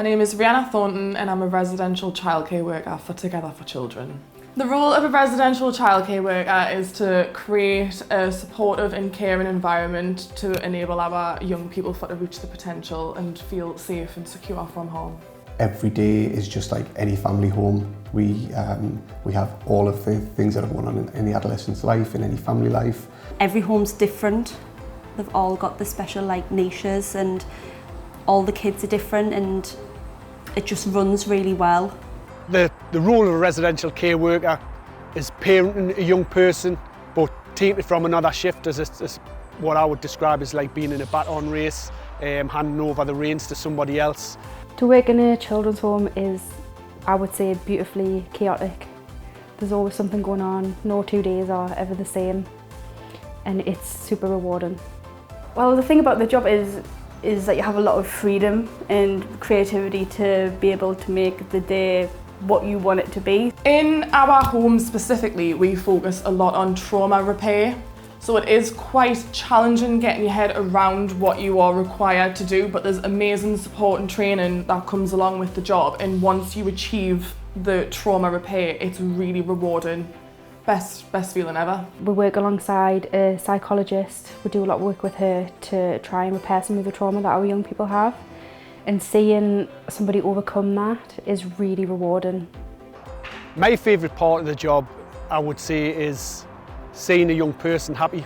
My name is Rihanna Thornton and I'm a residential childcare worker for Together for Children. The role of a residential childcare worker is to create a supportive and caring environment to enable our young people to reach their potential and feel safe and secure from home. Every day is just like any family home. We have all of the things that are going on in any adolescent's life, in any family life. Every home's different. They've all got the special niches and all the kids are different and it just runs really well. The role of a residential care worker is parenting a young person, but taking it from another shift is what I would describe as like being in a baton race, handing over the reins to somebody else. To work in a children's home is, I would say, beautifully chaotic. There's always something going on, no 2 days are ever the same, and it's super rewarding. Well, the thing about the job is that you have a lot of freedom and creativity to be able to make the day what you want it to be. In our home specifically, we focus a lot on trauma repair. So it is quite challenging getting your head around what you are required to do, but there's amazing support and training that comes along with the job. And once you achieve the trauma repair, it's really rewarding. Best feeling ever. We work alongside a psychologist. We do a lot of work with her to try and repair some of the trauma that our young people have. And seeing somebody overcome that is really rewarding. My favourite part of the job, I would say, is seeing a young person happy.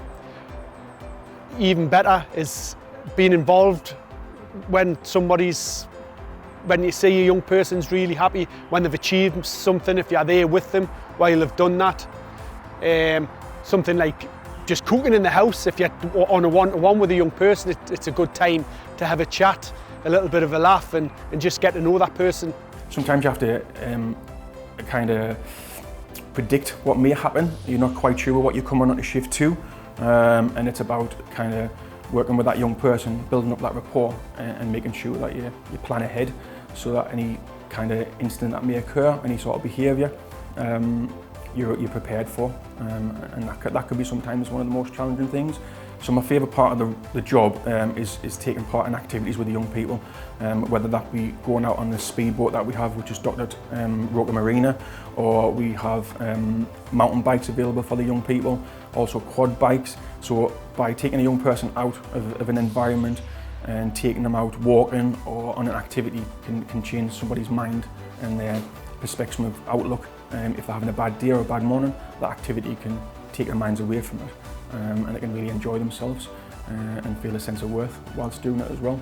Even better is being involved when you see a young person's really happy, when they've achieved something, if you're there with them while they've done that. Something like just cooking in the house, if you're on a one-to-one with a young person, it's a good time to have a chat, a little bit of a laugh and just get to know that person. Sometimes you have to kind of predict what may happen. You're not quite sure what you're coming on to shift to, and it's about kind of working with that young person, building up that rapport and making sure that you plan ahead so that any kind of incident that may occur, any sort of behaviour, you're prepared for, and that could be sometimes one of the most challenging things. So my favourite part of the job is taking part in activities with the young people, whether that be going out on the speedboat that we have, which is docked at Roker Marina, or we have mountain bikes available for the young people, also quad bikes. So by taking a young person out of an environment and taking them out walking or on an activity can change somebody's mind and their perspective of outlook. If they're having a bad day or a bad morning, that activity can take their minds away from it, and they can really enjoy themselves and feel a sense of worth whilst doing it as well.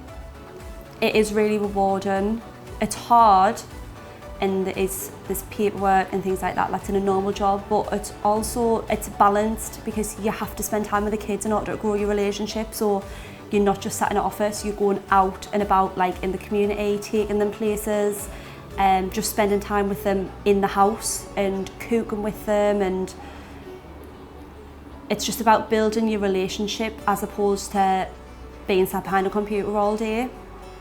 It is really rewarding. It's hard and there's paperwork and things like that that's in a normal job, but it's balanced because you have to spend time with the kids in order to grow your relationship. So you're not just sat in an office, you're going out and about in the community, taking them places, just spending time with them in the house and cooking with them, and it's just about building your relationship as opposed to being sat behind a computer all day.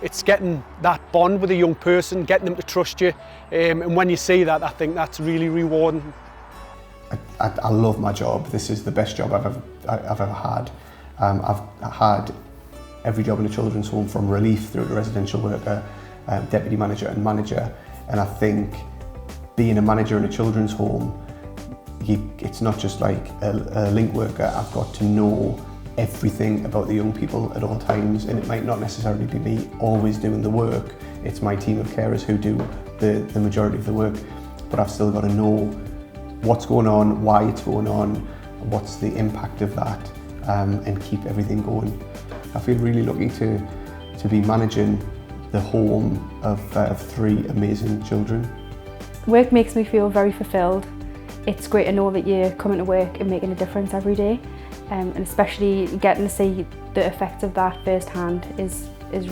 It's getting that bond with a young person, getting them to trust you, and when you see that, I think that's really rewarding. I love my job. This is the best job I've ever had. I've had every job in a children's home, from relief through to residential worker, deputy manager and manager, and I think being a manager in a children's home, it's not just like a link worker. I've got to know everything about the young people at all times, and it might not necessarily be me always doing the work. It's my team of carers who do the majority of the work, but I've still got to know what's going on, why it's going on, what's the impact of that, and keep everything going. I feel really lucky to be managing the home of 3 amazing children. Work makes me feel very fulfilled. It's great to know that you're coming to work and making a difference every day, and especially getting to see the effects of that firsthand is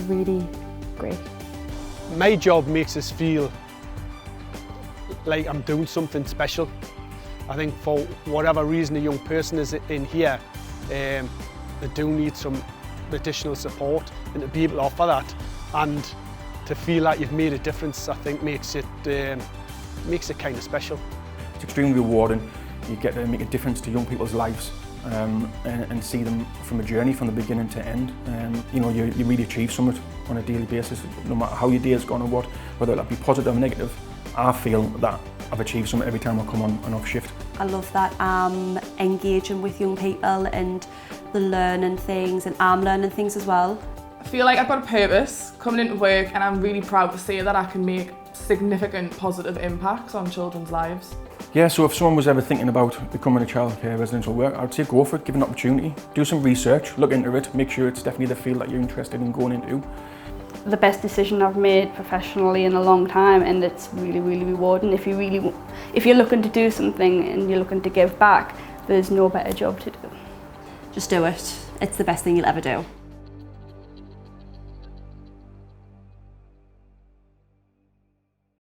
really great. My job makes us feel like I'm doing something special. I think for whatever reason a young person is in here, they do need some additional support, and to be able to offer that and to feel like you've made a difference, I think makes it kind of special. It's extremely rewarding. You get to make a difference to young people's lives, and see them from a journey from the beginning to end. You know, you really achieve something on a daily basis, no matter how your day has gone or what, whether that be positive or negative. I feel that I've achieved something every time I come on and off shift. I love that I'm engaging with young people and they're learning things and I'm learning things as well. I feel like I've got a purpose coming into work, and I'm really proud to say that I can make significant positive impacts on children's lives. Yeah, so if someone was ever thinking about becoming a childcare residential worker, I'd say go for it, give it an opportunity, do some research, look into it, make sure it's definitely the field that you're interested in going into. The best decision I've made professionally in a long time, and it's really, really rewarding. If you're looking to do something and you're looking to give back, there's no better job to do. Just do it. It's the best thing you'll ever do.